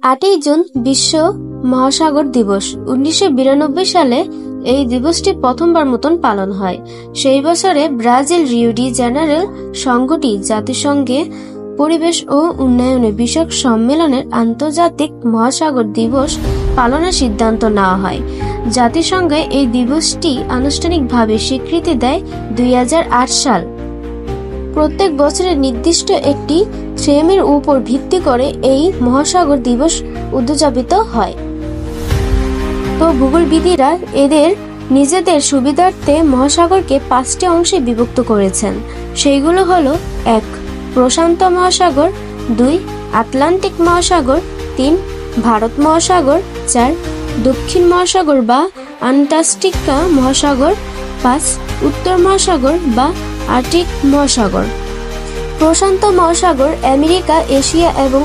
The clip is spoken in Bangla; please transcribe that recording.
8ই জুন বিশ্ব মহাসাগর দিবস। 1992 সালে এই দিবসটি প্রথমবার মতন পালন হয়। সেই বছরে ব্রাজিল রিও ডি জেনারেল সংঘটি জাতিসংঘে পরিবেশ ও উন্নয়নে বিষয়ক সম্মেলনের আন্তর্জাতিক মহাসাগর দিবস পালনের সিদ্ধান্ত নেওয়া হয়। জাতিসংঘে এই দিবসটি আনুষ্ঠানিকভাবে স্বীকৃতি দেয় 2008 সাল। প্রত্যেক বছরের নির্দিষ্ট একটি থিমের উপর ভিত্তি করে এই মহাসাগর দিবস উদযাপিত হয়। তো ভূগোলবিদরা এদের নিজেদের সুবিধার্থে মহাসাগরকে 5টি অংশে বিভক্ত করেছেন। সেইগুলো হলো 1. প্রশান্ত মহাসাগর, 2. আটলান্টিক মহাসাগর, 3. ভারত মহাসাগর, 4. দক্ষিণ মহাসাগর বা আন্টার্কটিকা মহাসাগর, 5. উত্তর মহাসাগর বা আর্কটিক মহাসাগর। প্রশান্ত মহাসাগর আমেরিকা, এশিয়া এবং